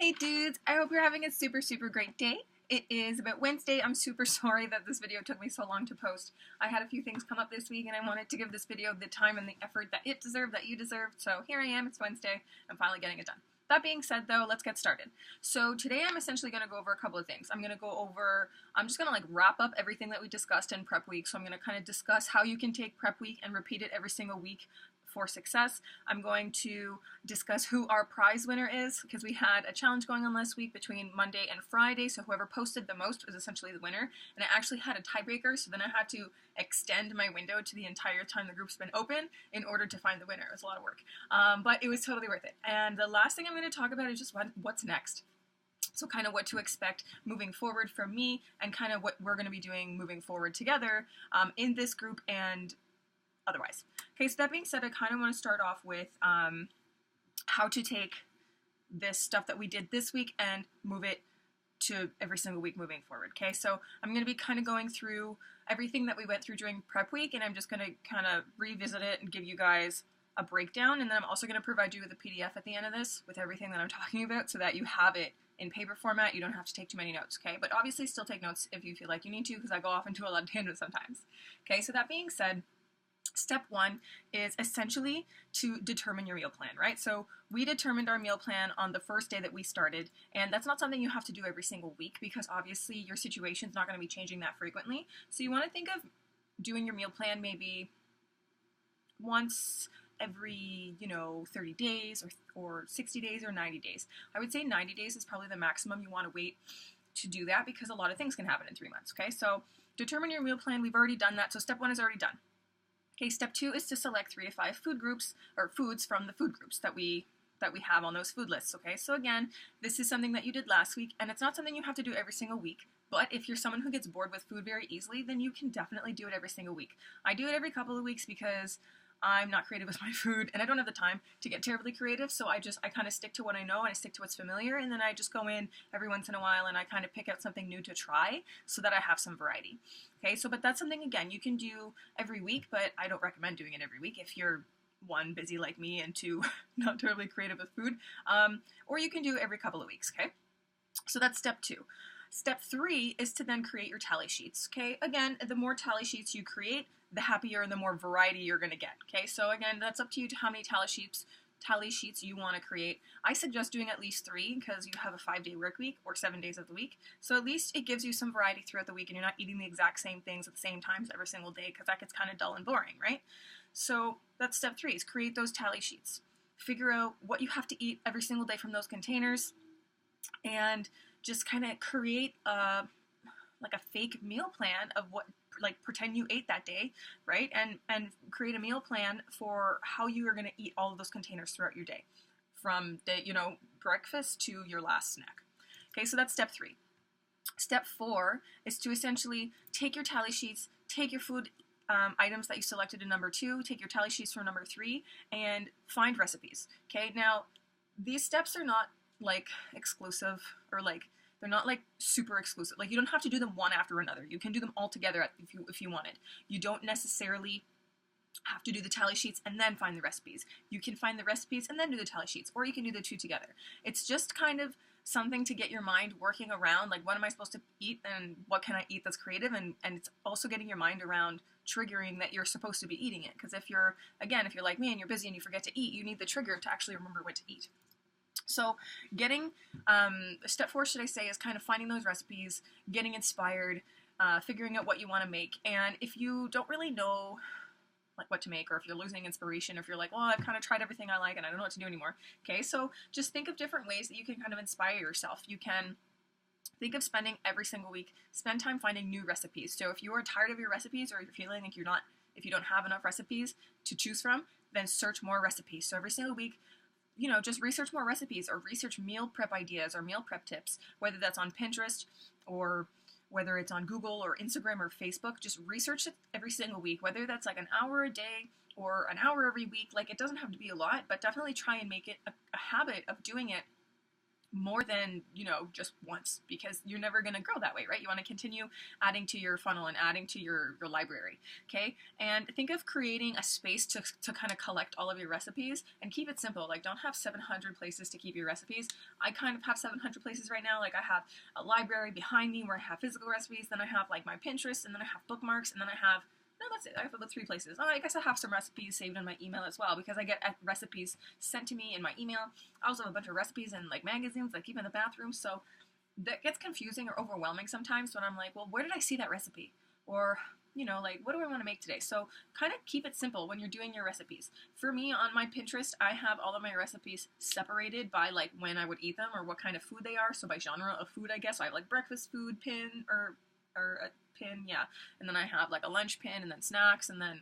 Hey dudes, I hope you're having a super great day. It is about Wednesday. I'm super sorry that this video took me so long to post. I had a few things come up this week and I wanted to give this video the time and the effort that it deserved, that you deserved. So here I am, it's Wednesday. I'm finally getting it done. That being said though, let's get started. So today I'm essentially going to go over a couple of things. I'm just going to wrap up everything that we discussed in prep week. So I'm going to kind of discuss how you can take prep week and repeat it every single week for success. I'm going to discuss who our prize winner is, because we had a challenge going on last week between Monday and Friday, so whoever posted the most was essentially the winner, and I actually had a tiebreaker, so then I had to extend my window to the entire time the group's been open in order to find the winner. It was a lot of work, but it was totally worth it. And the last thing I'm going to talk about is just what's next. So kind of what to expect moving forward from me, and kind of what we're going to be doing moving forward together in this group and otherwise. Okay, so that being said, I kind of want to start off with how to take this stuff that we did this week and move it to every single week moving forward. Okay, so I'm going to be kind of going through everything that we went through during prep week, and I'm just going to kind of revisit it and give you guys a breakdown, and then I'm also going to provide you with a PDF at the end of this with everything that I'm talking about so that you have it in paper format. You don't have to take too many notes, okay? But obviously still take notes if you feel like you need to, because I go off into a lot of tangents sometimes. Okay, so that being said, step one is essentially to determine your meal plan, right? So we determined our meal plan on the first day that we started, and that's not something you have to do every single week because obviously your situation's not going to be changing that frequently. So you want to think of doing your meal plan maybe once every, 30 days or 60 days or 90 days. I would say 90 days is probably the maximum you want to wait to do that because a lot of things can happen in 3 months, okay? So determine your meal plan. We've already done that, so step one is already done. Okay, step two is to select 3 to 5 food groups or foods from the food groups that we have on those food lists. Okay, so again, this is something that you did last week, and it's not something you have to do every single week. But if you're someone who gets bored with food very easily, then you can definitely do it every single week. I do it every couple of weeks because I'm not creative with my food, and I don't have the time to get terribly creative, so I kind of stick to what I know, and I stick to what's familiar, and then I just go in every once in a while, and I kind of pick out something new to try so that I have some variety. Okay, so but that's something, again, you can do every week, but I don't recommend doing it every week if you're, one, busy like me, and two, not terribly creative with food, or you can do every couple of weeks, okay? So that's step two. Step three is to then create your tally sheets, okay? Again, the more tally sheets you create, the happier and the more variety you're going to get, okay? So again, that's up to you to how many tally sheets you want to create. I suggest doing at least 3 because you have a 5-day work week or 7 days of the week. So at least it gives you some variety throughout the week and you're not eating the exact same things at the same times every single day because that gets kind of dull and boring, right? So that's step 3 is create those tally sheets. Figure out what you have to eat every single day from those containers and just kind of create a fake meal plan of what, pretend you ate that day, right? And create a meal plan for how you are going to eat all of those containers throughout your day, from the, breakfast to your last snack. Okay, so that's step 3. Step 4 is to essentially take your tally sheets, take your food items that you selected in number 2, take your tally sheets from number 3, and find recipes. Okay, now these steps are not exclusive or they're not super exclusive. You don't have to do them one after another. You can do them all together if you wanted. You don't necessarily have to do the tally sheets and then find the recipes. You can find the recipes and then do the tally sheets, or you can do the 2 together. It's just kind of something to get your mind working around, what am I supposed to eat and what can I eat that's creative, and it's also getting your mind around triggering that you're supposed to be eating it. Because if you're like me and you're busy and you forget to eat, you need the trigger to actually remember what to eat. So getting, step 4, should I say, is kind of finding those recipes, getting inspired, figuring out what you want to make. And if you don't really know what to make, or if you're losing inspiration, or if you're like, well, I've kind of tried everything I like and I don't know what to do anymore. Okay, so just think of different ways that you can kind of inspire yourself. You can think of spending every single week, spend time finding new recipes. So if you are tired of your recipes, or you're feeling like if you don't have enough recipes to choose from, then search more recipes. So every single week, just research more recipes or research meal prep ideas or meal prep tips, whether that's on Pinterest or whether it's on Google or Instagram or Facebook. Just research it every single week, whether that's an hour a day or an hour every week. It doesn't have to be a lot, but definitely try and make it a habit of doing it more than, you know, just once, because you're never going to grow that way, right? You want to continue adding to your funnel and adding to your library, okay? And think of creating a space to kind of collect all of your recipes, and keep it simple. Like, don't have 700 places to keep your recipes. I kind of have 700 places right now. Like, I have a library behind me where I have physical recipes, then I have like my Pinterest, and then I have bookmarks, and then I have, no, that's it. I have about 3 places. Oh, I guess I have some recipes saved in my email as well, because I get recipes sent to me in my email. I also have a bunch of recipes in like magazines that I keep in the bathroom, so that gets confusing or overwhelming sometimes when I'm like, well, where did I see that recipe? Or, you know, like, what do I want to make today? So kind of keep it simple when you're doing your recipes. For me, on my Pinterest, I have all of my recipes separated by like when I would eat them or what kind of food they are. So by genre of food, I guess. So I have like breakfast food pin, or a pin, yeah. And then I have like a lunch pin, and then snacks, and then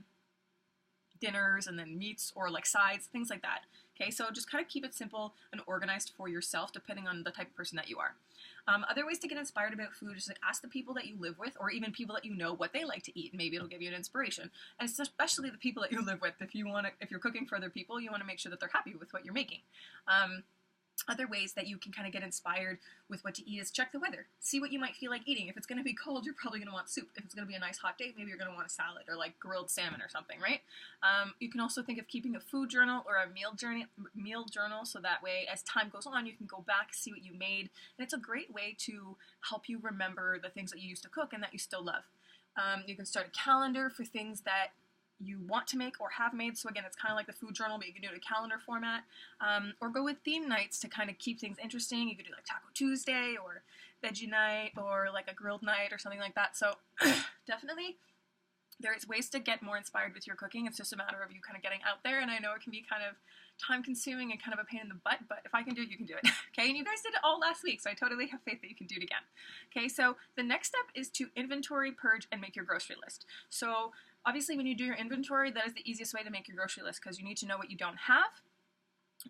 dinners, and then meats or like sides, things like that. Okay, so just kind of keep it simple and organized for yourself, depending on the type of person that you are. Other ways to get inspired about food is like ask the people that you live with, or even people that you know, what they like to eat. Maybe it'll give you an inspiration. And especially the people that you live with. If you're cooking for other people, you want to make sure that they're happy with what you're making. Other ways that you can kind of get inspired with what to eat is check the weather. See what you might feel like eating. If it's going to be cold, you're probably going to want soup. If it's going to be a nice hot day, maybe you're going to want a salad or like grilled salmon or something, right? You can also think of keeping a food journal or a meal journal, so that way as time goes on, you can go back, see what you made, and it's a great way to help you remember the things that you used to cook and that you still love. You can start a calendar for things that you want to make or have made. So again, it's kind of like the food journal, but you can do it in a calendar format. Or go with theme nights to kind of keep things interesting. You could do like Taco Tuesday or Veggie Night or like a grilled night or something like that. So definitely there's ways to get more inspired with your cooking. It's just a matter of you kind of getting out there, and I know it can be kind of time consuming and kind of a pain in the butt, but if I can do it, you can do it. Okay, and you guys did it all last week, so I totally have faith that you can do it again. Okay, so the next step is to inventory, purge, and make your grocery list. So obviously when you do your inventory, that is the easiest way to make your grocery list, because you need to know what you don't have,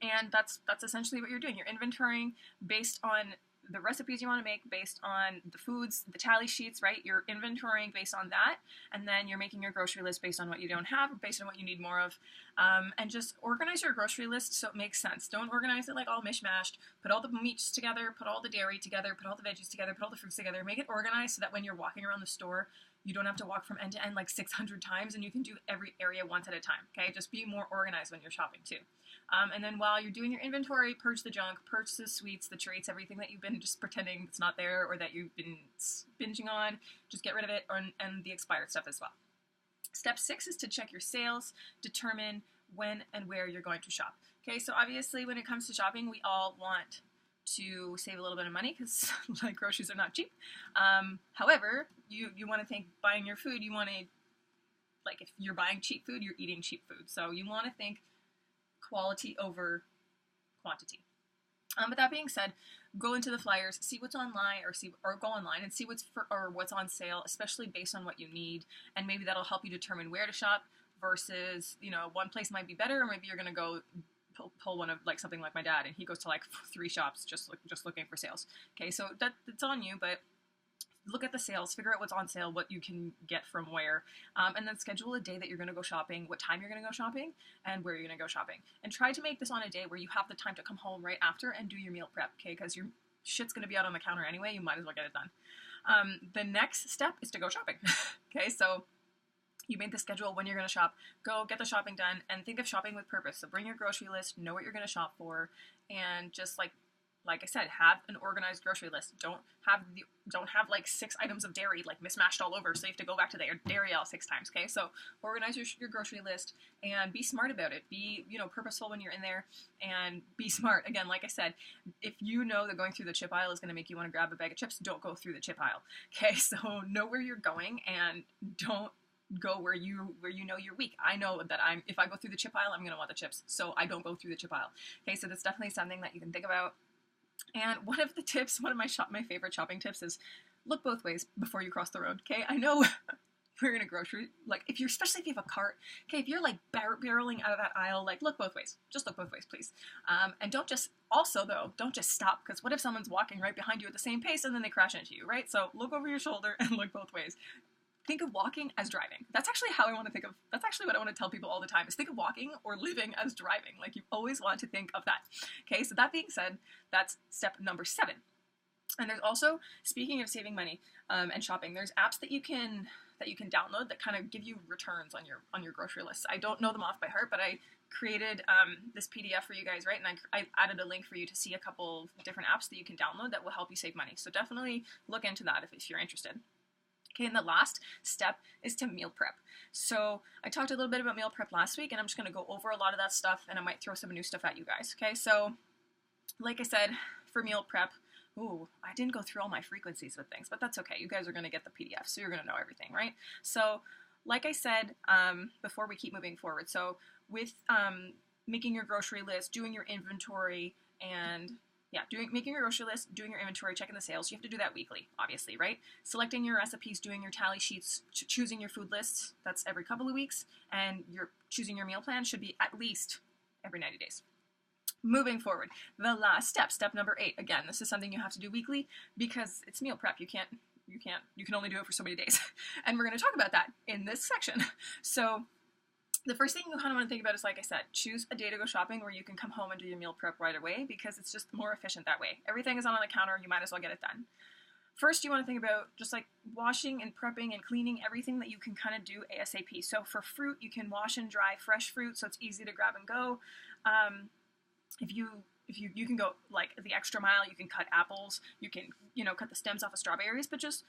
and that's essentially what you're doing. You're inventorying based on the recipes you want to make, based on the foods, the tally sheets, right? You're inventorying based on that, and then you're making your grocery list based on what you don't have, based on what you need more of, and just organize your grocery list so it makes sense. Don't organize it like all mishmashed. Put all the meats together, put all the dairy together, put all the veggies together, put all the fruits together. Make it organized so that when you're walking around the store, you don't have to walk from end to end like 600 times, and you can do every area once at a time, okay? Just be more organized when you're shopping too. And then while you're doing your inventory, purge the junk, purge the sweets, the treats, everything that you've been just pretending it's not there or that you've been binging on. Just get rid of it, and the expired stuff as well. Step 6 is to check your sales, determine when and where you're going to shop. Okay, so obviously when it comes to shopping, we all want to save a little bit of money because like groceries are not cheap. However, you want to think buying your food, you want to, like if you're buying cheap food, you're eating cheap food. So you want to think quality over quantity. But that being said, go into the flyers, see what's online, or go online and see what's on sale, especially based on what you need, and maybe that'll help you determine where to shop versus, you know, one place might be better, or maybe you're gonna go pull one of like something like my dad, and he goes to like 3 shops just looking for sales. Okay, so that's on you, but look at the sales, figure out what's on sale, what you can get from where, and then schedule a day that you're going to go shopping, what time you're going to go shopping, and where you're going to go shopping. And try to make this on a day where you have the time to come home right after and do your meal prep, okay? Because your shit's going to be out on the counter anyway, you might as well get it done. The next step is to go shopping, okay? So you made the schedule when you're going to shop, go get the shopping done, and think of shopping with purpose. So bring your grocery list, know what you're going to shop for, and just like I said, have an organized grocery list. Don't have like 6 items of dairy like mismatched all over, so you have to go back to the dairy aisle 6 times. Okay, so organize your grocery list and be smart about it. Be, you know, purposeful when you're in there, and be smart. Again, like I said, if you know that going through the chip aisle is going to make you want to grab a bag of chips, don't go through the chip aisle. Okay, so know where you're going and don't go where you know you're weak. I know that if I go through the chip aisle, I'm going to want the chips, so I don't go through the chip aisle. Okay, so that's definitely something that you can think about. And one of my favorite shopping tips is look both ways before you cross the road. Okay, I know we're in a grocery, like especially if you have a cart. Okay, if you're like barreling out of that aisle, like look both ways. Just look both ways, please. And don't just stop, because what if someone's walking right behind you at the same pace and then they crash into you, right? So look over your shoulder and look both ways. think of walking as driving. That's actually how I want to think of, that's actually what I want to tell people all the time, is think of walking or living as driving. Like, you always want to think of that. Okay, so that being said, that's step number 7. And there's also, speaking of saving money and shopping, there's apps that you can download that kind of give you returns on your grocery lists. I don't know them off by heart, but I created this PDF for you guys, right? And I added a link for you to see a couple different apps that you can download that will help you save money. So definitely look into that if you're interested. Okay, and the last step is to meal prep. So I talked a little bit about meal prep last week, and I'm just going to go over a lot of that stuff, and I might throw some new stuff at you guys. Okay, so like I said, for meal prep, ooh, I didn't go through all my frequencies with things, but that's okay. You guys are going to get the PDF, so you're going to know everything, right? So like I said, before we keep moving forward, so with making your grocery list, doing your inventory, and yeah, making your grocery list, doing your inventory, checking the sales, you have to do that weekly, obviously, right? Selecting your recipes, doing your tally sheets, choosing your food lists, that's every couple of weeks, and choosing your meal plan should be at least every 90 days. Moving forward, the last step, step number 8. Again, this is something you have to do weekly because it's meal prep. You can only do it for so many days. And we're going to talk about that in this section. So the first thing you kind of want to think about is, like I said, choose a day to go shopping where you can come home and do your meal prep right away, because it's just more efficient that way. Everything is on the counter. You might as well get it done. First, you want to think about just like washing and prepping and cleaning everything that you can kind of do ASAP. So for fruit, you can wash and dry fresh fruit, so it's easy to grab and go. If you can go like the extra mile, you can cut apples, you can, cut the stems off of strawberries, but just,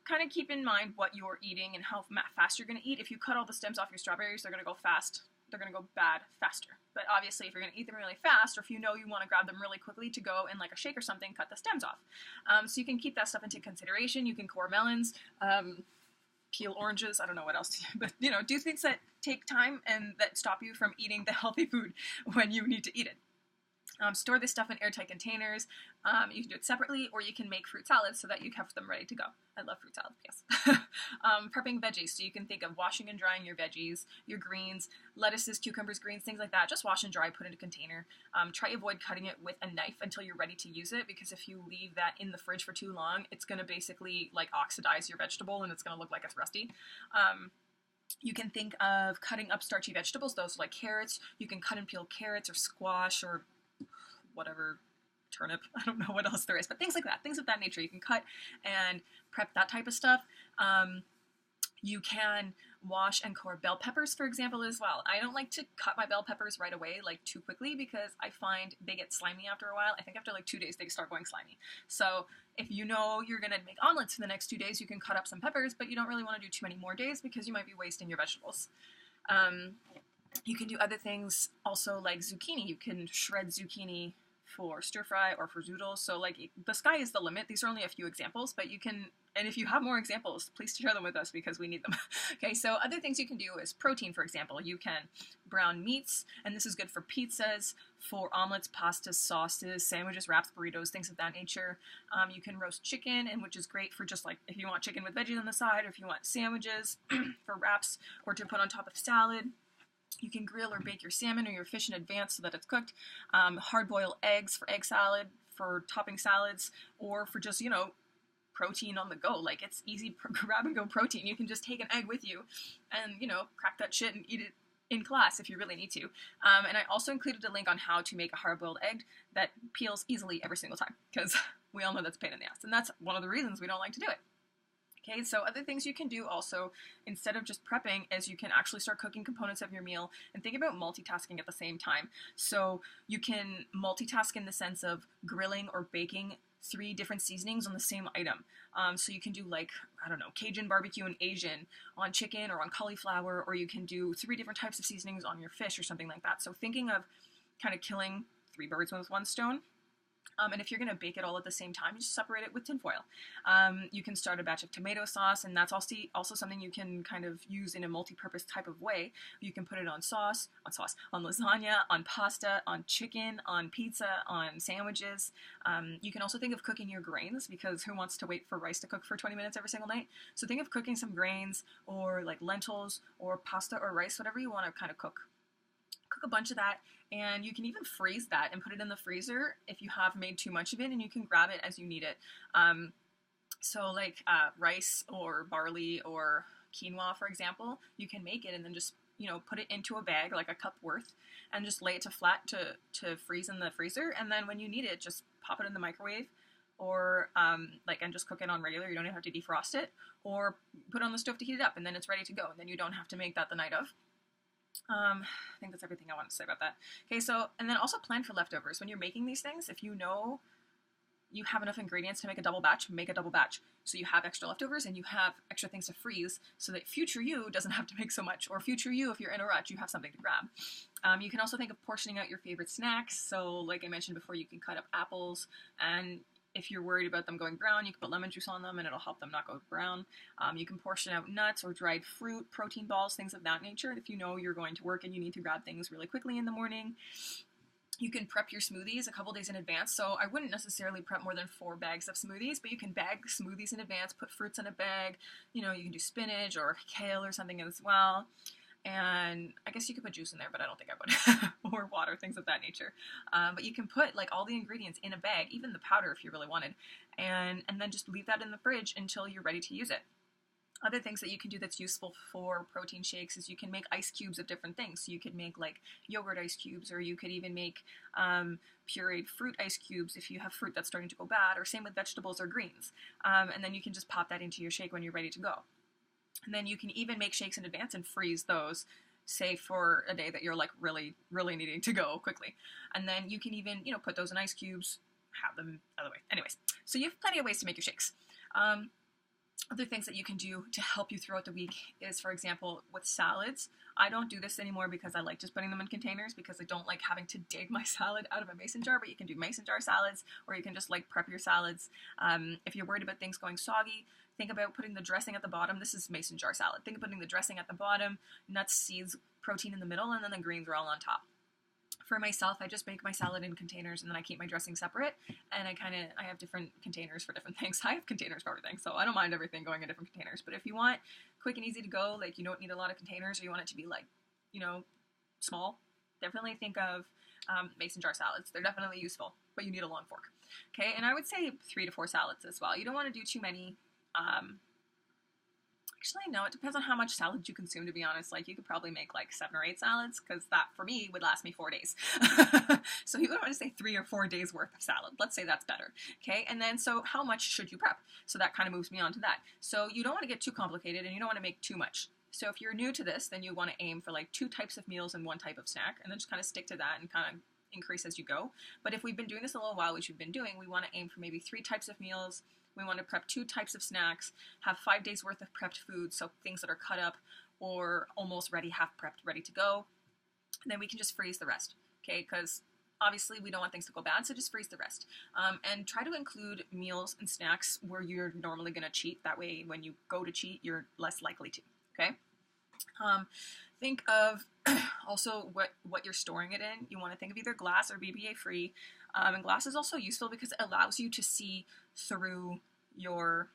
kind of keep in mind what you're eating and how fast you're going to eat. If you cut all the stems off your strawberries, they're going to go fast. They're going to go bad faster. But obviously, if you're going to eat them really fast, or if you want to grab them really quickly to go in like a shake or something, cut the stems off. So you can keep that stuff into consideration. You can core melons, peel oranges, I don't know what else to do, but do things that take time and that stop you from eating the healthy food when you need to eat it. Store this stuff in airtight containers. You can do it separately, or you can make fruit salads so that you have them ready to go. I love fruit salads, yes. Prepping veggies, so you can think of washing and drying your veggies, your greens, lettuces, cucumbers, greens, things like that. Just wash and dry, put in a container. Try avoid cutting it with a knife until you're ready to use it, because if you leave that in the fridge for too long, it's going to basically like oxidize your vegetable and it's going to look like it's rusty. You can think of cutting up starchy vegetables, those like carrots. You can cut and peel carrots or squash or whatever, turnip, I don't know what else there is, but things like that, things of that nature. You can cut and prep that type of stuff. You can wash and core bell peppers, for example, as well. I don't like to cut my bell peppers right away, like too quickly, because I find they get slimy after a while. I think after like 2 days, they start going slimy. So if you're going to make omelets for the next 2 days, you can cut up some peppers, but you don't really want to do too many more days because you might be wasting your vegetables. You can do other things also, like zucchini. You can shred zucchini for stir fry or for zoodles. So like the sky is the limit. These are only a few examples, but you can, and if you have more examples, please share them with us because we need them. Okay, so other things you can do is protein, for example. You can brown meats, and this is good for pizzas, for omelets, pastas, sauces, sandwiches, wraps, burritos, things of that nature. You can roast chicken, and which is great for just like if you want chicken with veggies on the side, or if you want sandwiches for wraps or to put on top of salad. You can grill or bake your salmon or your fish in advance so that it's cooked. Hard-boiled eggs for egg salad, for topping salads, or for just, protein on the go. Like, it's easy grab-and-go protein. You can just take an egg with you and, crack that shit and eat it in class if you really need to. And I also included a link on how to make a hard-boiled egg that peels easily every single time, because we all know that's a pain in the ass. And that's one of the reasons we don't like to do it. Okay, so other things you can do also, instead of just prepping, is you can actually start cooking components of your meal and think about multitasking at the same time. So you can multitask in the sense of grilling or baking 3 different seasonings on the same item. So you can do like, I don't know, Cajun barbecue and Asian on chicken or on cauliflower, or you can do 3 different types of seasonings on your fish or something like that. So thinking of kind of killing 3 birds with 1 stone. And if you're going to bake it all at the same time, just separate it with tinfoil. You can start a batch of tomato sauce, and that's also something you can kind of use in a multi-purpose type of way. You can put it on on lasagna, on pasta, on chicken, on pizza, on sandwiches. You can also think of cooking your grains, because who wants to wait for rice to cook for 20 minutes every single night? So think of cooking some grains, or like lentils, or pasta, or rice, whatever you want to kind of cook. Cook a bunch of that, and you can even freeze that and put it in the freezer if you have made too much of it, and you can grab it as you need it. So like rice or barley or quinoa, for example, you can make it and then just, you know, put it into a bag, like a cup worth, and just lay it to flat to freeze in the freezer. And then when you need it, just pop it in the microwave, or and just cook it on regular. You don't even have to defrost it, or put it on the stove to heat it up, and then it's ready to go. And then you don't have to make that the night of. I think that's everything I wanted to say about that. Okay, so, and then also plan for leftovers. When you're making these things, if you know you have enough ingredients to make a double batch, make a double batch. So you have extra leftovers and you have extra things to freeze so that future you doesn't have to make so much. Or future you, if you're in a rush, you have something to grab. You can also think of portioning out your favorite snacks. So like I mentioned before, you can cut up apples, and if you're worried about them going brown, you can put lemon juice on them and it'll help them not go brown. You can portion out nuts or dried fruit, protein balls, things of that nature. If you know you're going to work and you need to grab things really quickly in the morning. You can prep your smoothies a couple days in advance, so I wouldn't necessarily prep more than 4 bags of smoothies, but you can bag smoothies in advance, put fruits in a bag, you know, you can do spinach or kale or something as well, and I guess you could put juice in there, but I don't think I would, or water, things of that nature, but you can put like all the ingredients in a bag, even the powder if you really wanted, and then just leave that in the fridge until you're ready to use it. Other things that you can do that's useful for protein shakes is you can make ice cubes of different things. So you could make like yogurt ice cubes, or you could even make pureed fruit ice cubes if you have fruit that's starting to go bad, or same with vegetables or greens. And then you can just pop that into your shake when you're ready to go. And then you can even make shakes in advance and freeze those, say for a day that you're like really, really needing to go quickly. And then you can even, you know, put those in ice cubes, have them out of the way. Anyways, so you have plenty of ways to make your shakes. Other things that you can do to help you throughout the week is, for example, with salads. I don't do this anymore because I like just putting them in containers because I don't like having to dig my salad out of a mason jar, but you can do mason jar salads, or you can just like prep your salads. If you're worried about things going soggy, think about putting the dressing at the bottom. This is mason jar salad. Think of putting the dressing at the bottom, nuts, seeds, protein in the middle, and then the greens are all on top. For myself, I just make my salad in containers and then I keep my dressing separate, and I have different containers for different things. I have containers for everything, so I don't mind everything going in different containers. But if you want quick and easy to go, like you don't need a lot of containers, or you want it to be like, you know, small, definitely think of mason jar salads. They're definitely useful, but you need a long fork. Okay, and I would say 3 to 4 salads as well. You don't want to do too many. Actually, no, it depends on how much salad you consume, to be honest. Like, you could probably make like 7 or 8 salads, because that, for me, would last me 4 days. So you would want to say 3 or 4 days worth of salad. Let's say that's better. Okay, and then, so how much should you prep? So that kind of moves me on to that. So you don't want to get too complicated, and you don't want to make too much. So if you're new to this, then you want to aim for like 2 types of meals and 1 type of snack, and then just kind of stick to that and kind of increase as you go. But if we've been doing this a little while, which we've been doing, we want to aim for maybe 3 types of meals. We want to prep 2 types of snacks, have 5 days worth of prepped food, so things that are cut up or almost ready, half prepped, ready to go. And then we can just freeze the rest, okay? Because obviously we don't want things to go bad, so just freeze the rest. And try to include meals and snacks where you're normally going to cheat. That way, when you go to cheat, you're less likely to, okay? Think of also what you're storing it in. You want to think of either glass or BPA free. And glass is also useful because it allows you to see through your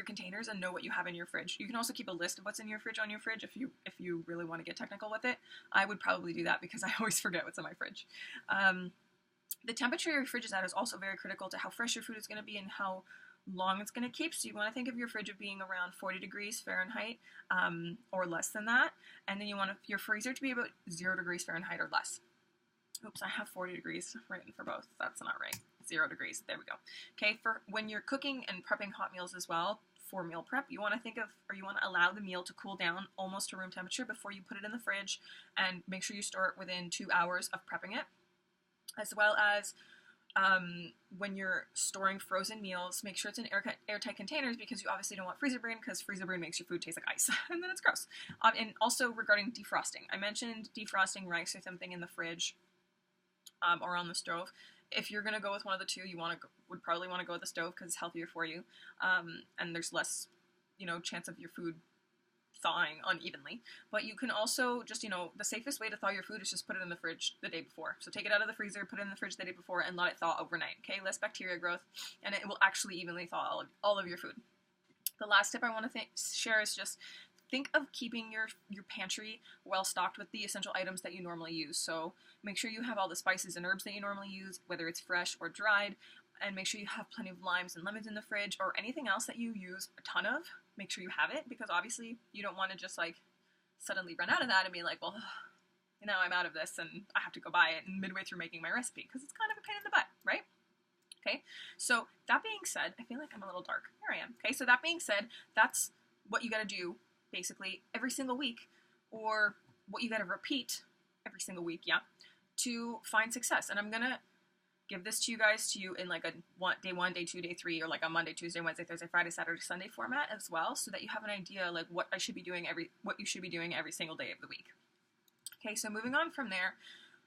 containers and know what you have in your fridge. You can also keep a list of what's in your fridge on your fridge if you really want to get technical with it. I would probably do that because I always forget what's in my fridge. The temperature your fridge is at is also very critical to how fresh your food is going to be and how long it's going to keep. So you want to think of your fridge of being around 40 degrees Fahrenheit or less than that. And then you want your freezer to be about 0 degrees Fahrenheit or less. Oops, I have 40 degrees written for both. That's not right. 0 degrees. There we go. Okay, for when you're cooking and prepping hot meals as well, for meal prep, you want to think of, or you want to allow the meal to cool down almost to room temperature before you put it in the fridge, and make sure you store it within 2 hours of prepping it. As well as when you're storing frozen meals, make sure it's in airtight containers, because you obviously don't want freezer burn, because freezer burn makes your food taste like ice, and then it's gross. And also regarding defrosting, I mentioned defrosting rice or something in the fridge or on the stove. If you're going to go with one of the two, you would probably want to go with the stove because it's healthier for you, and there's less, chance of your food thawing unevenly. But you can also just, the safest way to thaw your food is just put it in the fridge the day before. So take it out of the freezer, put it in the fridge the day before, and let it thaw overnight, okay? Less bacteria growth, and it will actually evenly thaw all of your food. The last tip I want to share is just think of keeping your pantry well stocked with the essential items that you normally use. So make sure you have all the spices and herbs that you normally use, whether it's fresh or dried. And make sure you have plenty of limes and lemons in the fridge, or anything else that you use a ton of. Make sure you have it, because obviously you don't want to just like suddenly run out of that and be like, well, now I'm out of this and I have to go buy it midway through making my recipe, because it's kind of a pain in the butt, right? Okay, so that being said, I feel like I'm a little dark. Here I am. Okay, so that being said, that's what you got to do basically every single week, or what you got to repeat every single week, yeah, to find success. And I'm going to give this to you in like a day 1, day 2, day 3, or like a Monday, Tuesday, Wednesday, Thursday, Friday, Saturday, Sunday format as well, so that you have an idea like what you should be doing every single day of the week. Okay, so moving on from there,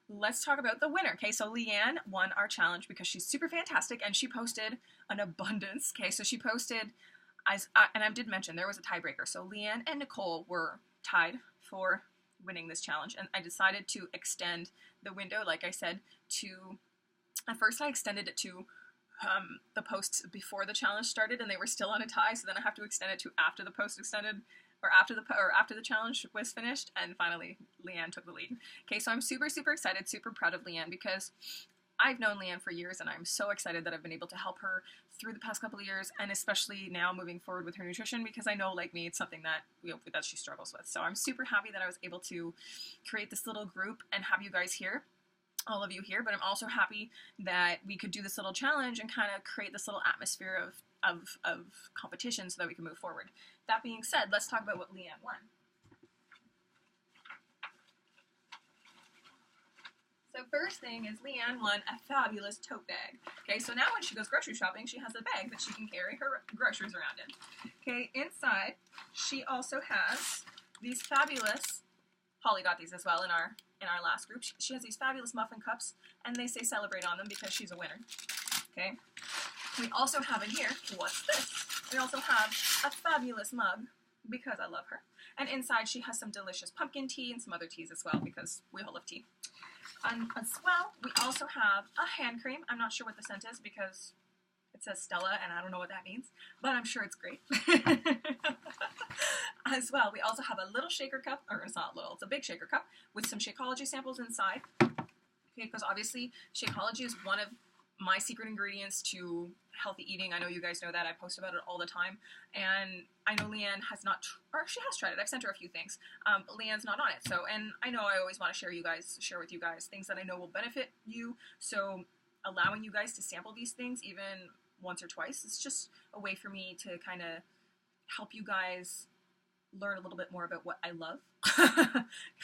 let's talk about the winner. Okay, so Leanne won our challenge because she's super fantastic, and she posted an abundance. Okay, so she posted, and I did mention there was a tiebreaker. So Leanne and Nicole were tied for winning this challenge, and I decided to extend the window, like I said, to, at first I extended it to the posts before the challenge started, and they were still on a tie, so then I have to extend it to after the post extended, or after the challenge was finished, and finally Leanne took the lead. Okay, so I'm super, super excited, super proud of Leanne, because I've known Leanne for years, and I'm so excited that I've been able to help her through the past couple of years, and especially now moving forward with her nutrition, because I know, like me, it's something that that she struggles with. So I'm super happy that I was able to create this little group and have you guys here, all of you here, but I'm also happy that we could do this little challenge and kind of create this little atmosphere of competition so that we can move forward. That being said, let's talk about what Leanne won. So first thing is Leanne won a fabulous tote bag. Okay, so now when she goes grocery shopping, she has a bag that she can carry her groceries around in. Okay, inside she also has these fabulous, Holly got these as well in our last group. She has these fabulous muffin cups, and they say celebrate on them because she's a winner. Okay, we also have in here, what's this? We also have a fabulous mug because I love her. And inside she has some delicious pumpkin tea and some other teas as well, because we all love tea. As well, we also have a hand cream. I'm not sure what the scent is because it says Stella and I don't know what that means, but I'm sure it's great. As well, we also have a little shaker cup, or it's not little, it's a big shaker cup with some Shakeology samples inside. Okay, because obviously Shakeology is one of my secret ingredients to healthy eating. I know you guys know that. I post about it all the time. And I know Leanne has not, or she has tried it. I've sent her a few things, but Leanne's not on it. So, and I know I always want to share with you guys things that I know will benefit you. So allowing you guys to sample these things even once or twice is just a way for me to kind of help you guys learn a little bit more about what I love,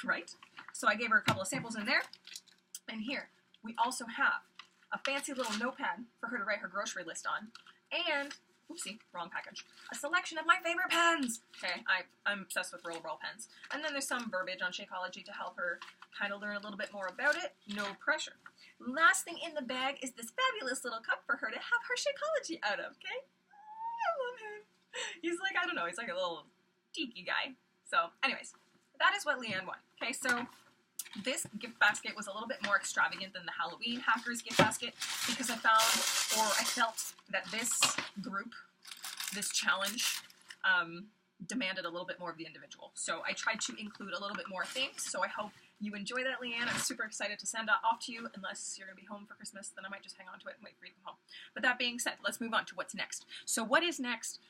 right? So I gave her a couple of samples in there. And here, we also have a fancy little notepad for her to write her grocery list on, and, oopsie, wrong package, a selection of my favorite pens. Okay, I'm obsessed with Roll pens. And then there's some verbiage on Shakeology to help her kind of learn a little bit more about it. No pressure. Last thing in the bag is this fabulous little cup for her to have her Shakeology out of, okay? I love him. He's like, I don't know, he's like a little tiki guy. So, anyways, that is what Leanne won. Okay, so this gift basket was a little bit more extravagant than the Halloween Hackers gift basket, because I felt that this group, this challenge, demanded a little bit more of the individual. So I tried to include a little bit more things, so I hope you enjoy that, Leanne. I'm super excited to send that off to you. Unless you're going to be home for Christmas, then I might just hang on to it and wait for you to come home. But that being said, let's move on to what's next. So what is next?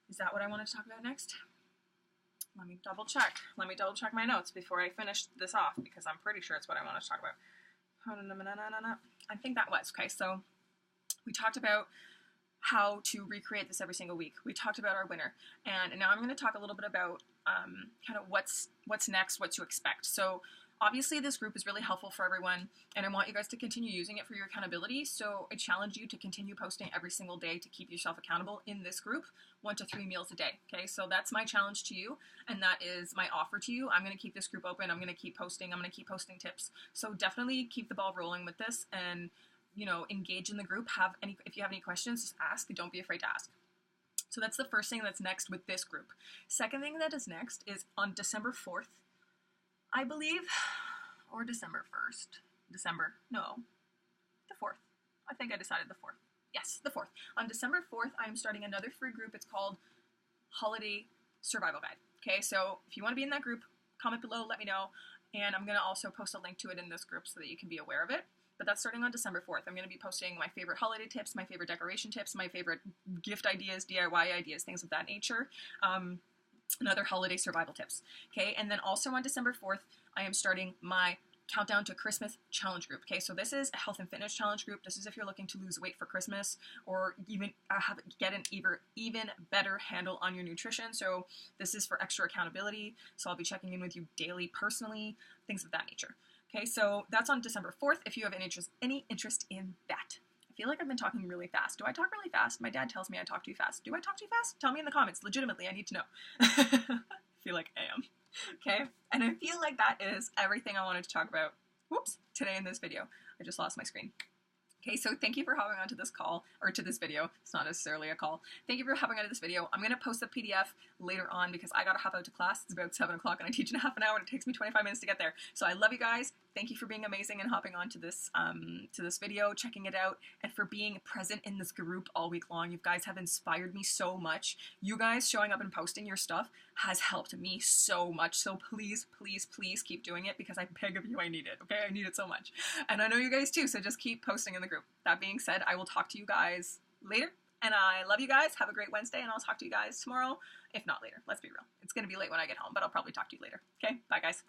Is that what I wanted to talk about next? Let me double check. Let me double check my notes before I finish this off, because I'm pretty sure it's what I want to talk about. I think that was. Okay, so we talked about how to recreate this every single week. We talked about our winner, and now I'm going to talk a little bit about kind of what's next, what to expect. So obviously this group is really helpful for everyone, and I want you guys to continue using it for your accountability. So I challenge you to continue posting every single day to keep yourself accountable in this group, 1 to 3 meals a day. Okay, so that's my challenge to you, and that is my offer to you. I'm going to keep this group open. I'm going to keep posting. I'm going to keep posting tips. So definitely keep the ball rolling with this, and engage in the group. If you have any questions, just ask. Don't be afraid to ask. So that's the first thing that's next with this group. Second thing that is next is on December 4th, I believe, or December 1st. The 4th. I think I decided the 4th. Yes, the 4th. On December 4th, I am starting another free group. It's called Holiday Survival Guide. Okay, so if you want to be in that group, comment below, let me know, and I'm going to also post a link to it in this group so that you can be aware of it. but that's starting on December 4th. I'm going to be posting my favorite holiday tips, my favorite decoration tips, my favorite gift ideas, DIY ideas, things of that nature, and other holiday survival tips. Okay, and then also on December 4th, I am starting my Countdown to Christmas challenge group. Okay, so this is a health and fitness challenge group. This is if you're looking to lose weight for Christmas or even get an even better handle on your nutrition. So this is for extra accountability. So I'll be checking in with you daily, personally, things of that nature. Okay, so that's on December 4th if you have any interest in that. I feel like I've been talking really fast. Do I talk really fast? My dad tells me I talk too fast. Do I talk too fast? Tell me in the comments. Legitimately, I need to know. I feel like I am. Okay, and I feel like that is everything I wanted to talk about, today in this video. I just lost my screen. Okay, so thank you for hopping onto this call, or to this video. It's not necessarily a call. Thank you for hopping onto this video. I'm going to post the PDF later on because I got to hop out to class. It's about 7 o'clock and I teach in half an hour and it takes me 25 minutes to get there. So I love you guys. Thank you for being amazing and hopping onto this video, checking it out, and for being present in this group all week long. You guys have inspired me so much. You guys showing up and posting your stuff has helped me so much. So please, please, please keep doing it because I beg of you, I need it. Okay, I need it so much. And I know you guys too, so just keep posting in the group. That being said, I will talk to you guys later. And I love you guys. Have a great Wednesday, and I'll talk to you guys tomorrow, if not later. Let's be real. It's going to be late when I get home, but I'll probably talk to you later. Okay? Bye, guys.